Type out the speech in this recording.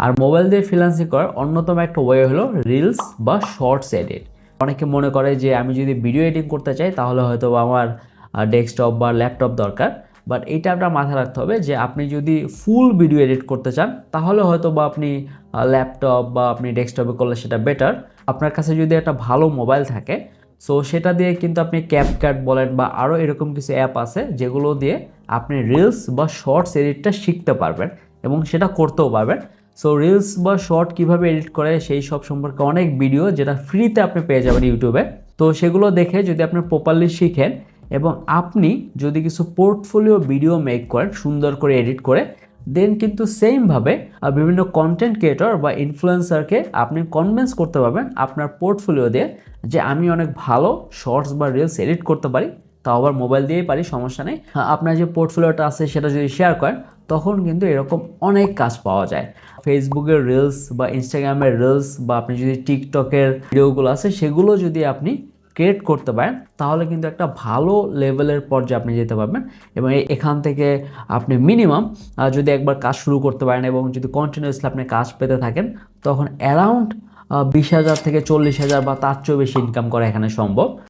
আর mobile দিয়ে freelancing করার অন্যতম একটা ওয়ে হলো রিলস বা শর্টস এডিট। অনেকে মনে করে যে আমি যদি ভিডিও এডিটিং করতে চাই তাহলে হয়তো আমার ডেস্কটপ বা ল্যাপটপ দরকার। বাট এইটা আপনার মাথায় রাখতে হবে যে আপনি যদি ফুল ভিডিও এডিট করতে চান তাহলে হয়তো বা আপনি ল্যাপটপ বা আপনি ডেস্কটপে করলে সেটা বেটার। আপনার কাছে যদি একটা ভালো মোবাইল থাকে সো সেটা দিয়ে কিন্তু আপনি ক্যাপকাট বলেন বা আরও এরকম কিছু অ্যাপ আছে যেগুলো দিয়ে আপনি রিলস বা শর্টস এডিটটা শিখতে পারবেন এবং সেটা করতেও পারবেন। সো রিলস বা শর্ট কিভাবে এডিট করে সেই সব সম্পর্কে অনেক ভিডিও যেটা ফ্রিতে আপনি পেয়ে যাবেন ইউটিউবে। তো সেগুলো দেখে যদি আপনি প্রপারলি শিখেন এবং আপনি যদি কিছু পোর্টফোলিও ভিডিও মেক করেন সুন্দর করে এডিট করে, দেন কিন্তু সেমভাবে বিভিন্ন কন্টেন্ট ক্রিয়েটর বা ইনফ্লুয়েন্সারকে আপনি কনভিন্স করতে পারবেন আপনার পোর্টফোলিও দিয়ে যে আমি অনেক ভালো শর্টস বা রিলস এডিট করতে পারি, তাও আবার মোবাইল দিয়েই পারি, সমস্যা নেই। আপনার যে পোর্টফোলিওটা আছে সেটা যদি শেয়ার করেন তখন কিন্তু এরকম অনেক কাজ পাওয়া যায়। ফেসবুকের রিলস বা ইনস্টাগ্রামের রিলস বা আপনি যদি টিকটকের ভিডিওগুলো আছে সেগুলো যদি আপনি ক্রিয়েট করতে পারেন তাহলে কিন্তু একটা ভালো লেভেলের পর্যায়ে আপনি যেতে পারবেন। এবং এখান থেকে আপনি মিনিমাম যদি একবার কাজ শুরু করতে পারেন এবং যদি কন্টিনিউয়াসলি আপনি কাজ পেতে থাকেন তখন অ্যারাউন্ড 20,000 থেকে 40,000 বা তার চেয়েও বেশি ইনকাম করা এখানে সম্ভব।